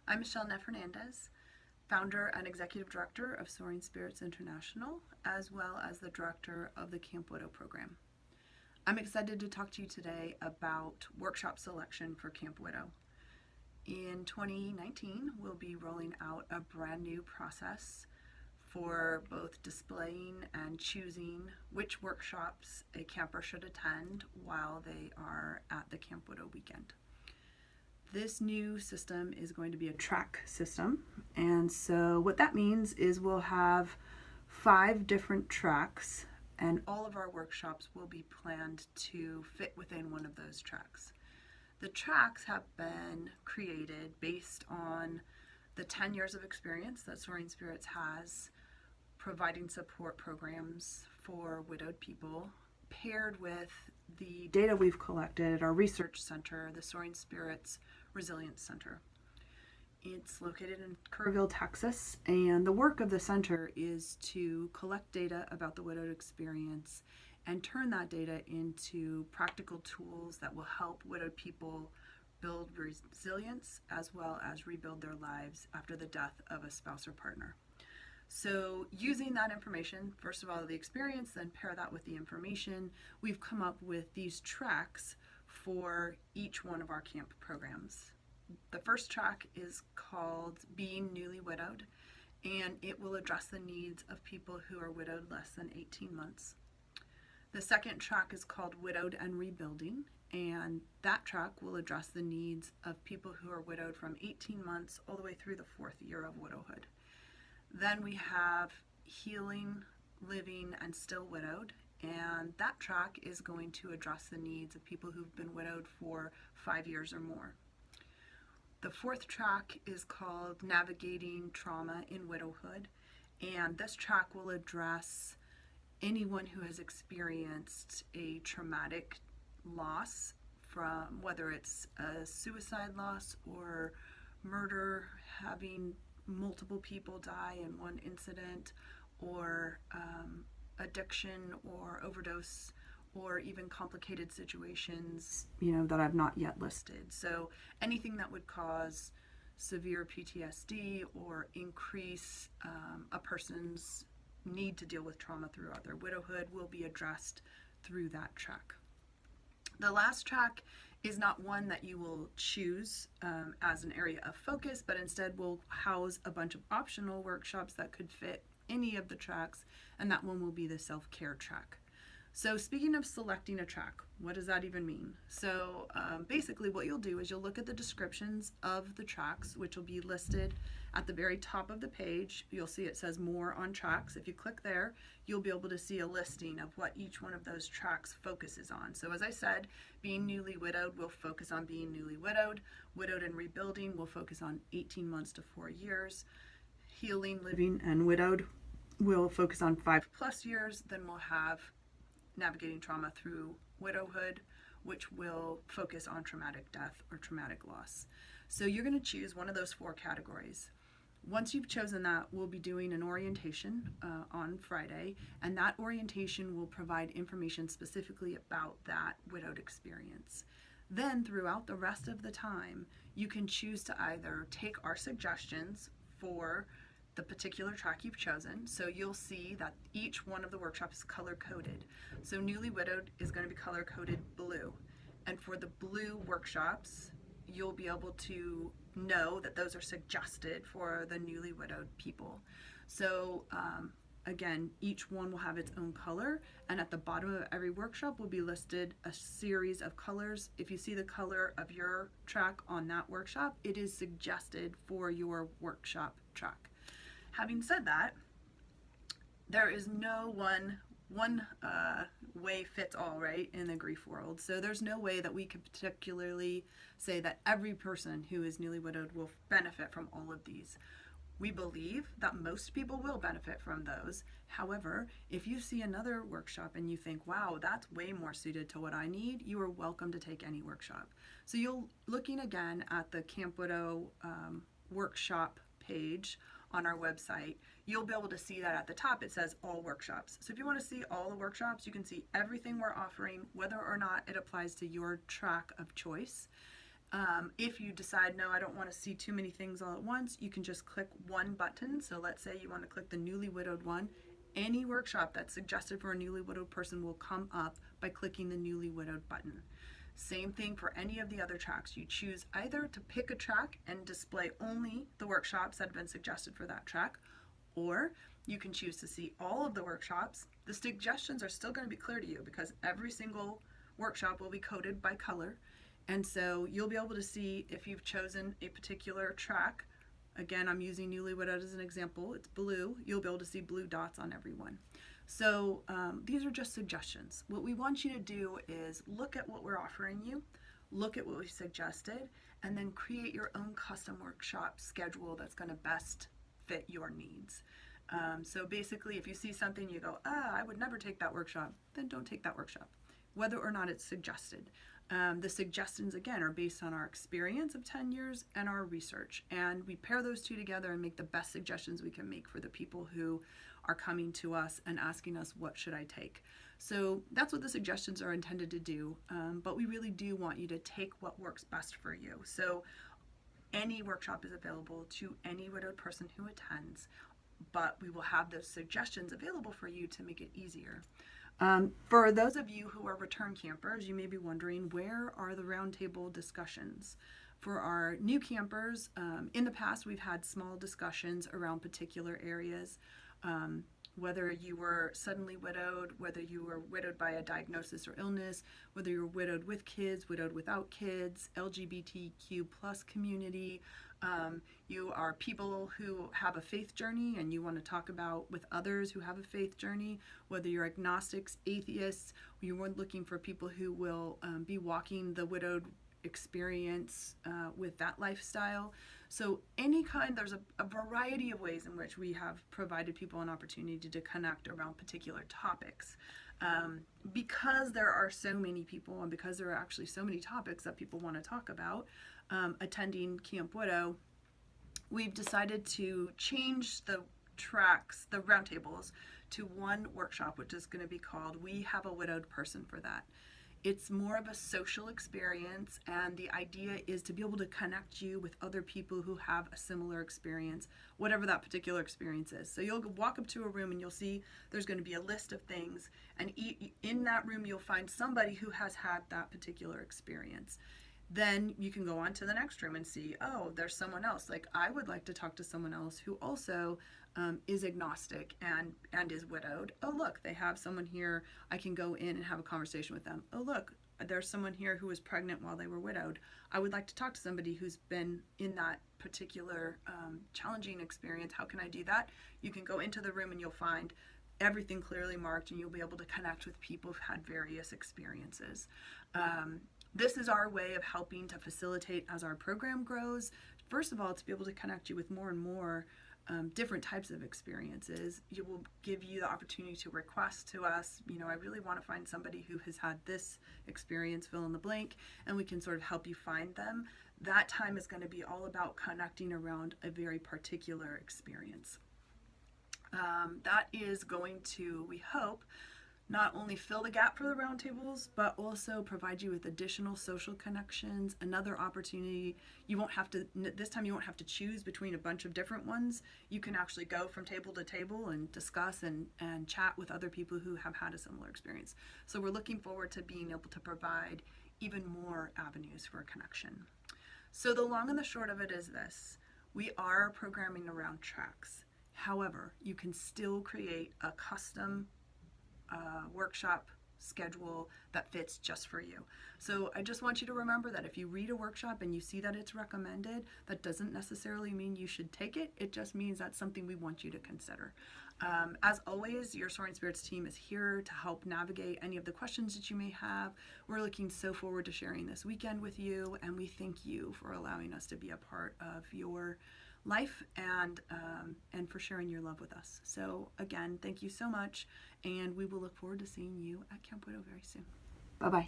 I'm Michelle Neff Hernandez, founder and executive director of Soaring Spirits International, as well as the director of the Camp Widow program. I'm excited to talk to you today about workshop selection for Camp Widow. In 2019, we'll be rolling out a brand new process for both displaying and choosing which workshops a camper should attend while they are at the Camp Widow weekend. This new system is going to be a track system, and so what that means is we'll have 5 different tracks, and all of our workshops will be planned to fit within one of those tracks. The tracks have been created based on the 10 years of experience that Soaring Spirits has providing support programs for widowed people, paired with the data we've collected at our research center, the Soaring Spirits Resilience Center. It's located in Kerrville, Texas, and the work of the center is to collect data about the widowed experience and turn that data into practical tools that will help widowed people build resilience as well as rebuild their lives after the death of a spouse or partner. So using that information, first of all, the experience, then pair that with the information, we've come up with these tracks for each one of our camp programs. The first track is called Being Newly Widowed, and it will address the needs of people who are widowed less than 18 months. The second track is called Widowed and Rebuilding, and that track will address the needs of people who are widowed from 18 months all the way through the 4th year of widowhood. Then we have Healing, Living, and Still Widowed, and that track is going to address the needs of people who've been widowed for 5 years or more. The fourth track is called Navigating Trauma in Widowhood, and this track will address anyone who has experienced a traumatic loss, from whether it's a suicide loss or murder, having multiple people die in one incident, or addiction or overdose, or even complicated situations, that I've not yet listed. So anything that would cause severe PTSD or increase a person's need to deal with trauma throughout their widowhood will be addressed through that track. The last track is not one that you will choose as an area of focus, but instead will house a bunch of optional workshops that could fit any of the tracks, and that one will be the self-care track. So speaking of selecting a track, what does that even mean? So basically what you'll do is you'll look at the descriptions of the tracks, which will be listed at the very top of the page. You'll see it says more on tracks. If you click there, you'll be able to see a listing of what each one of those tracks focuses on. So as I said, Being Newly Widowed will focus on being newly widowed. Widowed and Rebuilding will focus on 18 months to 4 years. Healing, Living, and Widowed will focus on 5+ years. Then we'll have Navigating Trauma through Widowhood, which will focus on traumatic death or traumatic loss. So you're going to choose one of those 4 categories. Once you've chosen that, we'll be doing an orientation on Friday, and that orientation will provide information specifically about that widowed experience. Then throughout the rest of the time, you can choose to either take our suggestions for the particular track you've chosen. So you'll see that each one of the workshops is color coded. So Newly Widowed is going to be color coded blue. And for the blue workshops, you'll be able to know that those are suggested for the newly widowed people. So again, each one will have its own color, and at the bottom of every workshop will be listed a series of colors. If you see the color of your track on that workshop, it is suggested for your workshop track. Having said that, there is no one way fits all, right, in the grief world. So there's no way that we could particularly say that every person who is newly widowed will benefit from all of these. We believe that most people will benefit from those. However, if you see another workshop and you think, wow, that's way more suited to what I need, you are welcome to take any workshop. So you're looking again at the Camp Widow workshop page on our website, you'll be able to see that at the top it says all workshops. So if you want to see all the workshops, you can see everything we're offering, whether or not it applies to your track of choice. If you decide, no, I don't want to see too many things all at once, you can just click one button. So let's say you want to click the newly widowed one. Any workshop that's suggested for a newly widowed person will come up by clicking the newly widowed button. Same thing for any of the other tracks. You choose either to pick a track and display only the workshops that have been suggested for that track, or you can choose to see all of the workshops. The suggestions are still going to be clear to you because every single workshop will be coded by color. And so you'll be able to see if you've chosen a particular track. Again, I'm using newly widowed as an example. It's blue. You'll be able to see blue dots on every one. So these are just suggestions. What we want you to do is look at what we're offering you, look at what we suggested, and then create your own custom workshop schedule that's going to best fit your needs. So basically, if you see something you go, I would never take that workshop, then don't take that workshop, whether or not it's suggested. The suggestions, again, are based on our experience of 10 years and our research. And we pair those two together and make the best suggestions we can make for the people who are coming to us and asking us, what should I take? So that's what the suggestions are intended to do. But we really do want you to take what works best for you. So any workshop is available to any widowed person who attends, but we will have those suggestions available for you to make it easier. For those of you who are return campers, you may be wondering, where are the roundtable discussions? For our new campers, in the past we've had small discussions around particular areas, whether you were suddenly widowed, whether you were widowed by a diagnosis or illness, whether you were widowed with kids, widowed without kids, LGBTQ plus community. You are people who have a faith journey and you want to talk about with others who have a faith journey, whether you're agnostics, atheists, you weren't looking for people who will be walking the widowed experience with that lifestyle. So any kind, there's a variety of ways in which we have provided people an opportunity to connect around particular topics. Because there are so many people and because there are actually so many topics that people want to talk about attending Camp Widow, we've decided to change the tracks, the roundtables, to one workshop, which is going to be called We Have a Widowed Person for That. It's more of a social experience, and the idea is to be able to connect you with other people who have a similar experience, whatever that particular experience is. So you'll walk up to a room and you'll see there's going to be a list of things, and in that room you'll find somebody who has had that particular experience. Then you can go on to the next room and see, oh, there's someone else. Like, I would like to talk to someone else who also is agnostic and is widowed. Oh, look, they have someone here. I can go in and have a conversation with them. Oh, look, there's someone here who was pregnant while they were widowed. I would like to talk to somebody who's been in that particular challenging experience. How can I do that? You can go into the room and you'll find everything clearly marked, and you'll be able to connect with people who've had various experiences. This is our way of helping to facilitate as our program grows. First of all, to be able to connect you with more and more different types of experiences. It will give you the opportunity to request to us, I really want to find somebody who has had this experience, fill in the blank, and we can sort of help you find them. That time is going to be all about connecting around a very particular experience. That is going to, we hope, not only fill the gap for the roundtables, but also provide you with additional social connections, another opportunity. You won't have to, this time you won't have to choose between a bunch of different ones. You can actually go from table to table and discuss and chat with other people who have had a similar experience. So we're looking forward to being able to provide even more avenues for connection. So the long and the short of it is this: we are programming around tracks. However, you can still create a custom workshop schedule that fits just for you. So I just want you to remember that if you read a workshop and you see that it's recommended, that doesn't necessarily mean you should take it. It just means that's something we want you to consider. As always, your Soaring Spirits team is here to help navigate any of the questions that you may have. We're looking so forward to sharing this weekend with you, and we thank you for allowing us to be a part of your life and for sharing your love with us. So again, thank you so much, and we will look forward to seeing you at Camp Widow very soon. Bye-bye.